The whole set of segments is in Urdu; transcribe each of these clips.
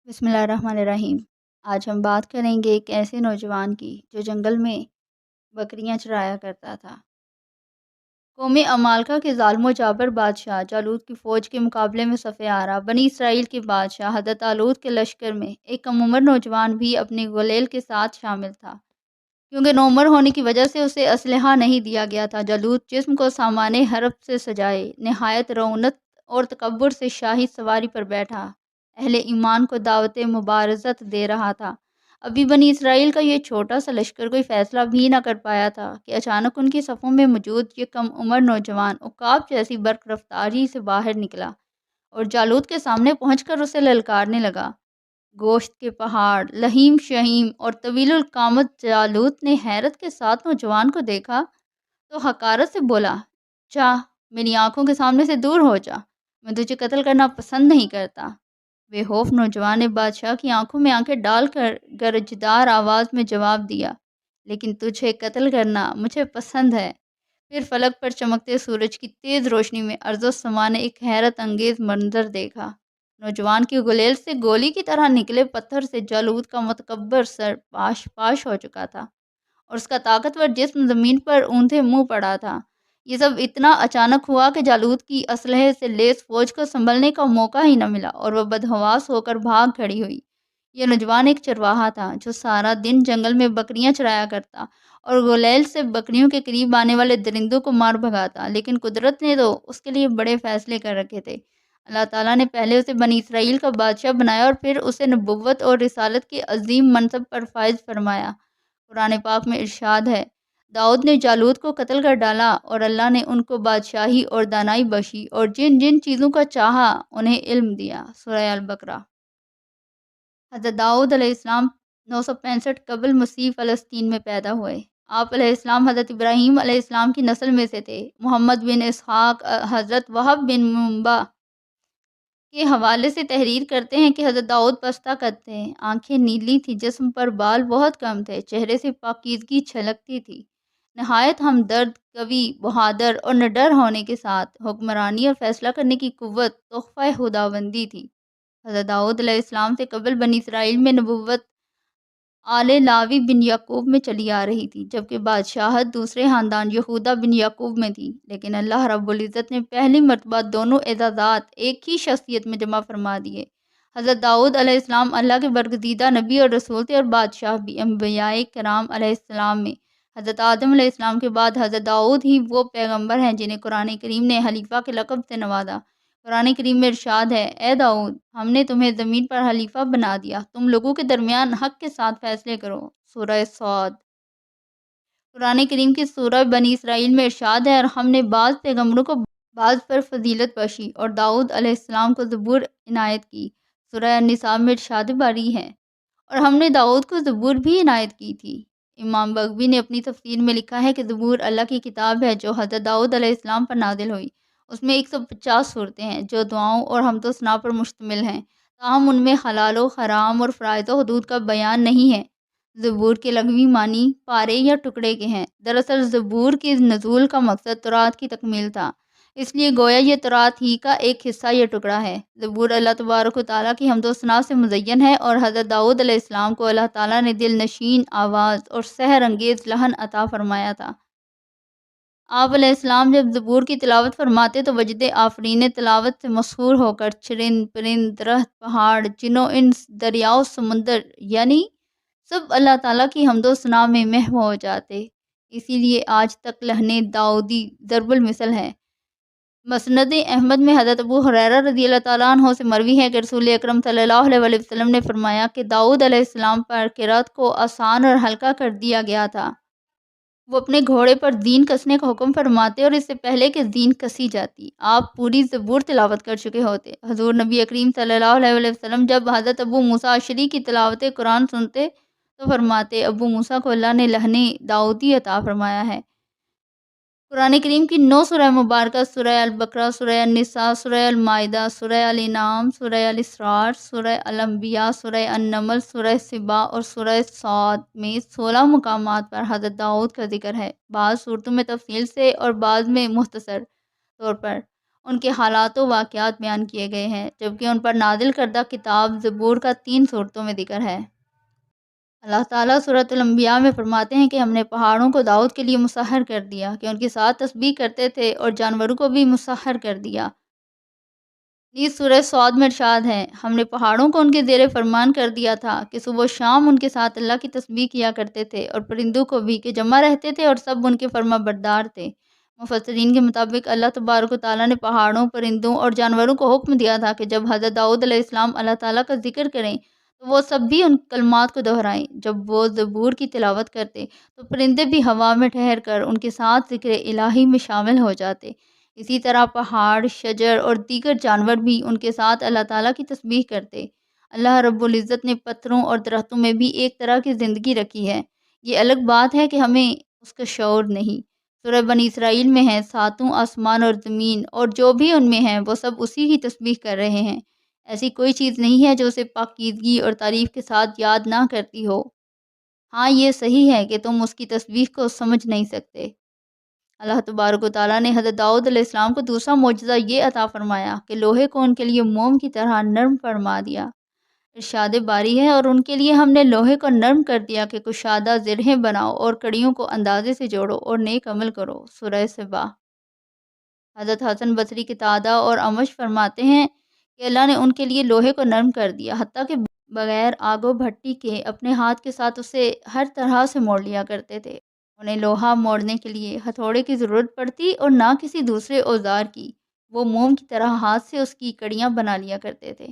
بسم اللہ الرحمن الرحیم۔ آج ہم بات کریں گے ایک ایسے نوجوان کی جو جنگل میں بکریاں چرایا کرتا تھا۔ قوم عمالقہ کے ظالم و جابر بادشاہ جالوت کی فوج کے مقابلے میں صفِ آرا بنی اسرائیل کے بادشاہ حضرت طالوت کے لشکر میں ایک کم عمر نوجوان بھی اپنے غلیل کے ساتھ شامل تھا، کیونکہ نوعمر ہونے کی وجہ سے اسے اسلحہ نہیں دیا گیا تھا۔ جالوت جسم کو سامان حرب سے سجائے نہایت رعونت اور تکبر سے شاہی سواری پر بیٹھا اہل ایمان کو دعوت مبارزت دے رہا تھا۔ ابھی بنی اسرائیل کا یہ چھوٹا سا لشکر کوئی فیصلہ بھی نہ کر پایا تھا کہ اچانک ان کی صفوں میں موجود یہ کم عمر نوجوان عقاب جیسی برق رفتاری سے باہر نکلا اور جالوت کے سامنے پہنچ کر اسے للکارنے لگا۔ گوشت کے پہاڑ، لحیم شہیم اور طویل القامت جالوت نے حیرت کے ساتھ نوجوان کو دیکھا تو حقارت سے بولا، چاہ میری آنکھوں کے سامنے سے دور ہو جا، میں تجھے قتل کرنا پسند نہیں کرتا۔ بے خوف نوجوان نے بادشاہ کی آنکھوں میں آنکھیں ڈال کر گرجدار آواز میں جواب دیا، لیکن تجھے قتل کرنا مجھے پسند ہے۔ پھر فلک پر چمکتے سورج کی تیز روشنی میں ارض و سما نے ایک حیرت انگیز منظر دیکھا۔ نوجوان کی غلیل سے گولی کی طرح نکلے پتھر سے جالوت کا متکبر سر پاش پاش ہو چکا تھا اور اس کا طاقتور جسم زمین پر اونھے منہ پڑا تھا۔ یہ سب اتنا اچانک ہوا کہ جالوت کی اسلحے سے لیس فوج کو سنبھلنے کا موقع ہی نہ ملا اور وہ بدحواس ہو کر بھاگ کھڑی ہوئی۔ یہ نوجوان ایک چرواہا تھا جو سارا دن جنگل میں بکریاں چرایا کرتا اور غلیل سے بکریوں کے قریب آنے والے درندوں کو مار بھگاتا، لیکن قدرت نے تو اس کے لیے بڑے فیصلے کر رکھے تھے۔ اللہ تعالیٰ نے پہلے اسے بنی اسرائیل کا بادشاہ بنایا اور پھر اسے نبوت اور رسالت کے عظیم منصب پر فائز فرمایا۔ قرآن پاک میں ارشاد ہے، داؤد نے جالوت کو قتل کر ڈالا اور اللہ نے ان کو بادشاہی اور دانائی بخشی اور جن جن چیزوں کا چاہا انہیں علم دیا۔ سورہ البقرہ۔ حضرت داؤد علیہ السلام 965 قبل مسیح فلسطین میں پیدا ہوئے۔ آپ علیہ السلام حضرت ابراہیم علیہ السلام کی نسل میں سے تھے۔ محمد بن اسحاق حضرت وہب بن منبع کے حوالے سے تحریر کرتے ہیں کہ حضرت داؤد پستہ قد تھے، آنکھیں نیلی تھیں، جسم پر بال بہت کم تھے، چہرے سے پاکیزگی چھلکتی تھی، نہایت ہمدرد، قوی، بہادر اور نڈر ہونے کے ساتھ حکمرانی اور فیصلہ کرنے کی قوت تحفہ خداوندی تھی۔ حضرت داؤد علیہ السلام سے قبل بنی اسرائیل میں نبوت آل لاوی بن یعقوب میں چلی آ رہی تھی، جبکہ بادشاہت دوسرے خاندان یہودا بن یعقوب میں تھی، لیکن اللہ رب العزت نے پہلی مرتبہ دونوں اعزازات ایک ہی شخصیت میں جمع فرما دیے۔ حضرت داؤد علیہ السلام اللہ کے برگزیدہ نبی اور رسول تھے اور بادشاہ بھی۔ انبیاء کرام علیہ السلام میں حضرت آدم علیہ السلام کے بعد حضرت داؤد ہی وہ پیغمبر ہیں جنہیں قرآن کریم نے خلیفہ کے لقب سے نوازا۔ قرآن کریم میں ارشاد ہے، اے داؤد، ہم نے تمہیں زمین پر خلیفہ بنا دیا، تم لوگوں کے درمیان حق کے ساتھ فیصلے کرو۔ سورہ صاد۔ قرآن کریم کی سورہ بنی اسرائیل میں ارشاد ہے، اور ہم نے بعض پیغمبروں کو بعض پر فضیلت بخشی اور داؤد علیہ السلام کو زبور عنایت کی۔ سورہ النساء میں ارشاد باری ہے، اور ہم نے داؤد کو زبور بھی عنایت کی تھی۔ امام بغوی نے اپنی تفسیر میں لکھا ہے کہ زبور اللہ کی کتاب ہے جو حضرت داؤد علیہ السلام پر نازل ہوئی۔ اس میں 150 صورتیں ہیں جو دعاؤں اور حمد و ثنا پر مشتمل ہیں، تاہم ان میں حلال و حرام اور فرائض و حدود کا بیان نہیں ہے۔ زبور کے لغوی معنی پارے یا ٹکڑے کے ہیں۔ دراصل زبور کے نزول کا مقصد تورات کی تکمیل تھا، اس لیے گویا یہ تورات ہی کا ایک حصہ یا ٹکڑا ہے۔ زبور اللہ تبارک و تعالیٰ کی حمد و ثنا سے مزین ہے، اور حضرت داؤد علیہ السلام کو اللہ تعالیٰ نے دل نشین آواز اور سحر انگیز لحن عطا فرمایا تھا۔ آپ علیہ السلام جب زبور کی تلاوت فرماتے تو وجد آفرین تلاوت سے مسحور ہو کر چرند پرند، درخت، پہاڑ، جن و انس، دریا و سمندر، یعنی سب اللہ تعالیٰ کی حمد و ثنا میں محو ہو جاتے۔ اسی لیے آج تک لحن داؤدی ضرب المثل ہے۔ مسند احمد میں حضرت ابو ہریرہ رضی اللہ تعالیٰ عنہ سے مروی ہے کہ رسول اکرم صلی اللہ علیہ وسلم نے فرمایا کہ داؤد علیہ السلام پر قرأت کو آسان اور ہلکا کر دیا گیا تھا۔ وہ اپنے گھوڑے پر زین کسنے کا حکم فرماتے اور اس سے پہلے کہ زین کسی جاتی آپ پوری زبور تلاوت کر چکے ہوتے۔ حضور نبی کریم صلی اللہ علیہ وسلم جب حضرت ابو موسیٰ اشعری کی تلاوت قرآن سنتے تو فرماتے، ابو موسیٰ کو اللہ نے لحن داؤدی عطا فرمایا ہے۔ قرآن کریم کی 9 سورہ مبارکہ، سورہ البقرہ، سورہ النساء، سورہ المائدہ، سورہ الانعام، سورہ الاسراء، سورہ الانبیاء، سورہ النمل، سورہ سبا اور سورہ صاد میں 16 مقامات پر حضرت داؤد کا ذکر ہے، بعض صورتوں میں تفصیل سے اور بعض میں مختصر طور پر، ان کے حالات و واقعات بیان کیے گئے ہیں، جبکہ ان پر نازل کردہ کتاب زبور کا 3 صورتوں میں ذکر ہے۔ اللہ تعالیٰ سورۃ الانبیاء میں فرماتے ہیں کہ ہم نے پہاڑوں کو داؤد کے لیے مسخر کر دیا کہ ان کے ساتھ تسبیح کرتے تھے، اور جانوروں کو بھی مسخر کر دیا۔ نیز سورہ صاد میں ارشاد ہے، ہم نے پہاڑوں کو ان کے زیر فرمان کر دیا تھا کہ صبح و شام ان کے ساتھ اللہ کی تسبیح کیا کرتے تھے، اور پرندوں کو بھی کہ جمع رہتے تھے اور سب ان کے فرما بردار تھے۔ مفسرین کے مطابق اللہ تبارک و تعالیٰ نے پہاڑوں، پرندوں اور جانوروں کو حکم دیا تھا کہ جب حضرت داؤد علیہ السلام اللہ تعالیٰ کا ذکر کریں تو وہ سب بھی ان کلمات کو دہرائیں۔ جب وہ زبور کی تلاوت کرتے تو پرندے بھی ہوا میں ٹھہر کر ان کے ساتھ ذکر الہی میں شامل ہو جاتے۔ اسی طرح پہاڑ، شجر اور دیگر جانور بھی ان کے ساتھ اللہ تعالیٰ کی تسبیح کرتے۔ اللہ رب العزت نے پتھروں اور درختوں میں بھی ایک طرح کی زندگی رکھی ہے، یہ الگ بات ہے کہ ہمیں اس کا شعور نہیں۔ سورہ بنی اسرائیل میں ہے، ساتوں آسمان اور زمین اور جو بھی ان میں ہیں وہ سب اسی کی تسبیح کر رہے ہیں، ایسی کوئی چیز نہیں ہے جو اسے پاکیزگی اور تعریف کے ساتھ یاد نہ کرتی ہو۔ ہاں یہ صحیح ہے کہ تم اس کی تسبیح کو سمجھ نہیں سکتے۔ اللہ تبارک و تعالیٰ نے حضرت داؤد علیہ السلام کو دوسرا معجزہ یہ عطا فرمایا کہ لوہے کو ان کے لیے موم کی طرح نرم فرما دیا۔ ارشاد باری ہے، اور ان کے لیے ہم نے لوہے کو نرم کر دیا کہ کشادہ زرہیں بناؤ اور کڑیوں کو اندازے سے جوڑو اور نیک عمل کرو۔ سورہ سبا۔ حضرت حسن بصری قتادہ اور امش فرماتے ہیں کہ اللہ نے ان کے لیے لوہے کو نرم کر دیا، حتیٰ کہ بغیر آگ و بھٹی کے اپنے ہاتھ کے ساتھ اسے ہر طرح سے موڑ لیا کرتے تھے۔ انہیں لوہا موڑنے کے لیے ہتھوڑے کی ضرورت پڑتی اور نہ کسی دوسرے اوزار کی، وہ موم کی طرح ہاتھ سے اس کی کڑیاں بنا لیا کرتے تھے۔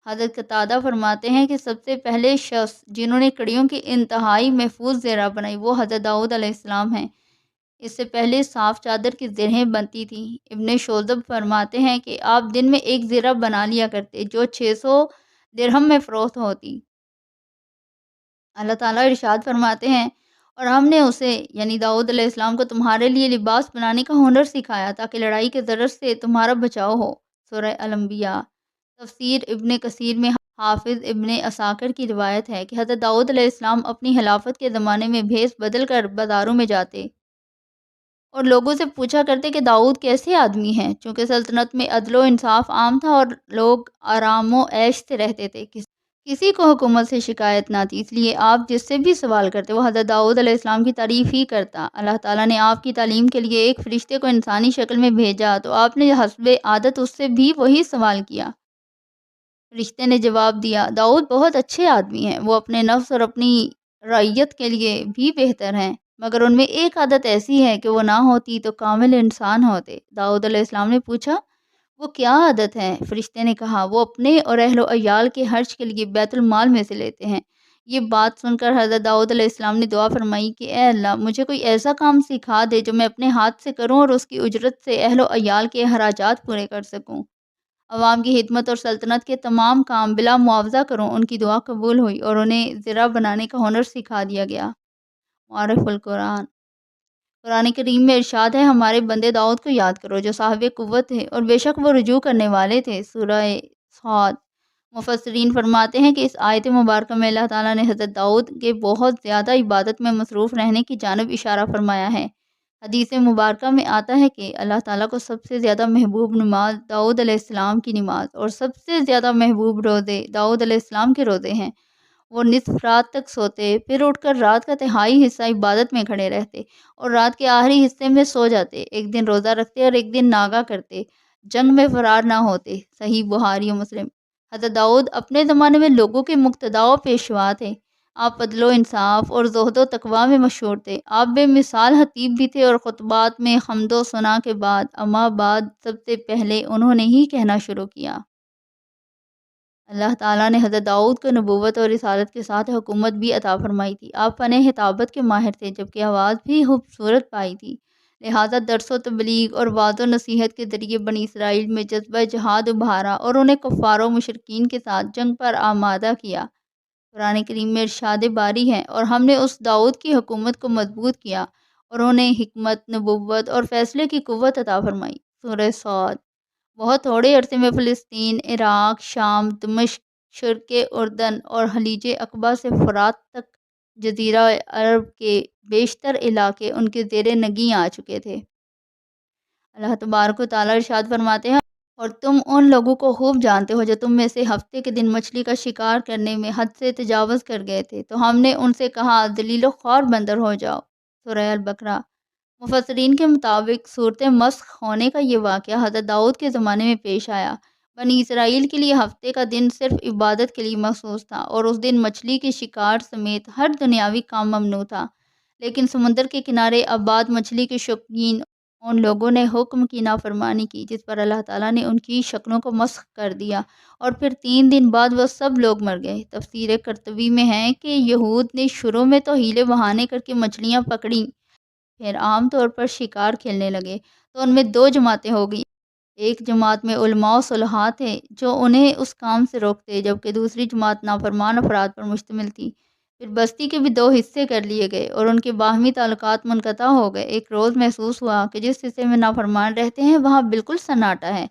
حضرت قتادہ فرماتے ہیں کہ سب سے پہلے شخص جنہوں نے کڑیوں کی انتہائی محفوظ زرہ بنائی وہ حضرت داؤد علیہ السلام ہیں۔ اس سے پہلے صاف چادر کی زرہیں بنتی تھیں۔ ابن شوذب فرماتے ہیں کہ آپ دن میں ایک زرہ بنا لیا کرتے جو 600 درہم میں فروخت ہوتی۔ اللہ تعالیٰ ارشاد فرماتے ہیں، اور ہم نے اسے یعنی داؤد علیہ السلام کو تمہارے لیے لباس بنانے کا ہنر سکھایا تاکہ لڑائی کے ضرر سے تمہارا بچاؤ ہو۔ سورہ الانبیاء۔ تفسیر ابن کثیر میں حافظ ابن عساکر کی روایت ہے کہ حضرت داؤد علیہ السلام اپنی خلافت کے زمانے میں بھیس بدل کر بازاروں میں جاتے اور لوگوں سے پوچھا کرتے کہ داؤد کیسے آدمی ہیں، چونکہ سلطنت میں عدل و انصاف عام تھا اور لوگ آرام و عیش سے رہتے تھے، کسی کو حکومت سے شکایت نہ تھی، اس لیے آپ جس سے بھی سوال کرتے وہ حضرت داؤد علیہ السلام کی تعریف ہی کرتا۔ اللہ تعالیٰ نے آپ کی تعلیم کے لیے ایک فرشتے کو انسانی شکل میں بھیجا تو آپ نے حسب عادت اس سے بھی وہی سوال کیا۔ فرشتے نے جواب دیا، داؤد بہت اچھے آدمی ہیں، وہ اپنے نفس اور اپنی رعیت کے لیے بھی بہتر ہیں، مگر ان میں ایک عادت ایسی ہے کہ وہ نہ ہوتی تو کامل انسان ہوتے۔ داؤد علیہ السلام نے پوچھا، وہ کیا عادت ہے؟ فرشتے نے کہا، وہ اپنے اور اہل و عیال کے خرچ کے لیے بیت المال میں سے لیتے ہیں۔ یہ بات سن کر حضرت داؤد علیہ السلام نے دعا فرمائی کہ اے اللہ، مجھے کوئی ایسا کام سکھا دے جو میں اپنے ہاتھ سے کروں اور اس کی اجرت سے اہل و عیال کے اخراجات پورے کر سکوں، عوام کی خدمت اور سلطنت کے تمام کام بلا معاوضہ کروں۔ ان کی دعا قبول ہوئی اور انہیں زرہ بنانے کا ہنر سکھا دیا گیا۔ معارف القرآن۔ قرآن کریم میں ارشاد ہے، ہمارے بندے داؤد کو یاد کرو جو صاحب قوت تھے اور بے شک وہ رجوع کرنے والے تھے۔ سورہ صاد۔ مفسرین فرماتے ہیں کہ اس آیت مبارکہ میں اللہ تعالیٰ نے حضرت داؤد کے بہت زیادہ عبادت میں مصروف رہنے کی جانب اشارہ فرمایا ہے۔ حدیث مبارکہ میں آتا ہے کہ اللہ تعالیٰ کو سب سے زیادہ محبوب نماز داؤد علیہ السلام کی نماز اور سب سے زیادہ محبوب روزے داؤد علیہ السلام کے روزے ہیں۔ وہ نصف رات تک سوتے، پھر اٹھ کر رات کا تہائی حصہ عبادت میں کھڑے رہتے اور رات کے آخری حصے میں سو جاتے۔ ایک دن روزہ رکھتے اور ایک دن ناگا کرتے، جنگ میں فرار نہ ہوتے۔ صحیح بخاری و مسلم۔ حضرت داؤد اپنے زمانے میں لوگوں کے مقتدی و پیشوا تھے۔ آپ عدل و انصاف اور زہد و تقویٰ میں مشہور تھے۔ آپ بے مثال خطیب بھی تھے اور خطبات میں حمد و ثنا کے بعد اما بعد سب سے پہلے انہوں نے ہی کہنا شروع کیا۔ اللہ تعالیٰ نے حضرت داؤد کو نبوت اور رسالت کے ساتھ حکومت بھی عطا فرمائی تھی۔ آپ فن خطابت کے ماہر تھے جبکہ آواز بھی خوبصورت پائی تھی، لہٰذا درس و تبلیغ اور وعظ و نصیحت کے ذریعے بنی اسرائیل میں جذبہ جہاد ابھارا اور انہیں کفار و مشرکین کے ساتھ جنگ پر آمادہ کیا۔ قرآن کریم میں ارشاد باری ہے، اور ہم نے اس داؤد کی حکومت کو مضبوط کیا اور انہیں حکمت، نبوت اور فیصلے کی قوت عطا فرمائی۔ سورہ صاد۔ بہت تھوڑے عرصے میں فلسطین، عراق، شام، دمشق، شرق اردن اور خلیج عقبہ سے فرات تک جزیرہ عرب کے بیشتر علاقے ان کے زیر نگیں آ چکے تھے۔ اللہ تبارک و تعالیٰ ارشاد فرماتے ہیں، اور تم ان لوگوں کو خوب جانتے ہو جو تم میں سے ہفتے کے دن مچھلی کا شکار کرنے میں حد سے تجاوز کر گئے تھے، تو ہم نے ان سے کہا ذلیل و خوار بندر ہو جاؤ۔ سورہ البقرہ۔ مفسرین کے مطابق صورت مسخ ہونے کا یہ واقعہ حضرت داؤد کے زمانے میں پیش آیا۔ بنی اسرائیل کے لیے ہفتے کا دن صرف عبادت کے لیے مخصوص تھا، اور اس دن مچھلی کے شکار سمیت ہر دنیاوی کام ممنوع تھا۔ لیکن سمندر کے کنارے آباد مچھلی کے شوقین ان لوگوں نے حکم کی نافرمانی کی، جس پر اللہ تعالیٰ نے ان کی شکلوں کو مسخ کر دیا، اور پھر 3 دن بعد وہ سب لوگ مر گئے۔ تفسیر قرطبی میں ہے کہ یہود نے شروع میں تو ہیلے بہانے کر کے مچھلیاں پکڑیں، پھر عام طور پر شکار کھیلنے لگے، تو ان میں 2 جماعتیں ہو گئیں۔ ایک جماعت میں علماء و صلحاء تھے جو انہیں اس کام سے روکتے، جبکہ دوسری جماعت نافرمان افراد پر مشتمل تھی۔ پھر بستی کے بھی 2 حصے کر لیے گئے اور ان کے باہمی تعلقات منقطع ہو گئے۔ ایک روز محسوس ہوا کہ جس حصے میں نافرمان رہتے ہیں وہاں بالکل سناٹا ہے۔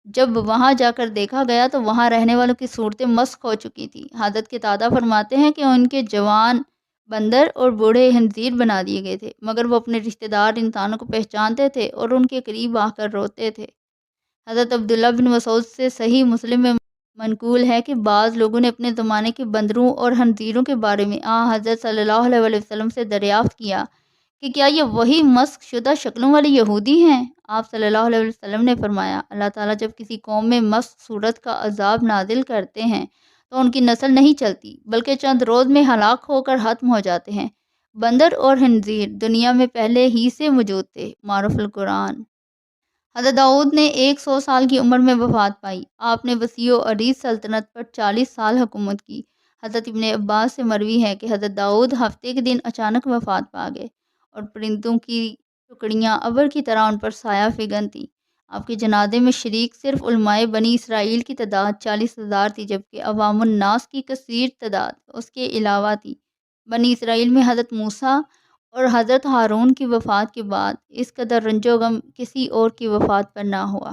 جب وہاں جا کر دیکھا گیا تو وہاں رہنے والوں کی صورتیں مسخ ہو چکی تھی۔ حضرت قتادہ فرماتے ہیں کہ ان کے جوان بندر اور بوڑھے خنزیر بنا دیے گئے تھے، مگر وہ اپنے رشتہ دار انسانوں کو پہچانتے تھے اور ان کے قریب آ کر روتے تھے۔ حضرت عبداللہ بن مسعود سے صحیح مسلم میں منقول ہے کہ بعض لوگوں نے اپنے زمانے کے بندروں اور خنزیروں کے بارے میں حضرت صلی اللہ علیہ وسلم سے دریافت کیا کہ کیا یہ وہی مسخ شدہ شکلوں والے یہودی ہیں؟ آپ صلی اللہ علیہ وسلم نے فرمایا، اللہ تعالیٰ جب کسی قوم میں مسخ صورت کا عذاب نازل کرتے ہیں تو ان کی نسل نہیں چلتی، بلکہ چند روز میں ہلاک ہو کر ختم ہو جاتے ہیں۔ بندر اور خنزیر دنیا میں پہلے ہی سے موجود تھے۔ معرف القرآن۔ حضرت داؤد نے 100 سال کی عمر میں وفات پائی۔ آپ نے وسیع و عریض سلطنت پر 40 سال حکومت کی۔ حضرت ابن عباس سے مروی ہے کہ حضرت داؤد ہفتے کے دن اچانک وفات پا گئے، اور پرندوں کی ٹکڑیاں ابر کی طرح ان پر سایہ فگن تھیں۔ آپ کے جنازے میں شریک صرف علماء بنی اسرائیل کی تعداد 40,000 تھی، جبکہ عوام الناس کی کثیر تعداد اس کے علاوہ تھی۔ بنی اسرائیل میں حضرت موسیٰ اور حضرت ہارون کی وفات کے بعد اس قدر رنج و غم کسی اور کی وفات پر نہ ہوا۔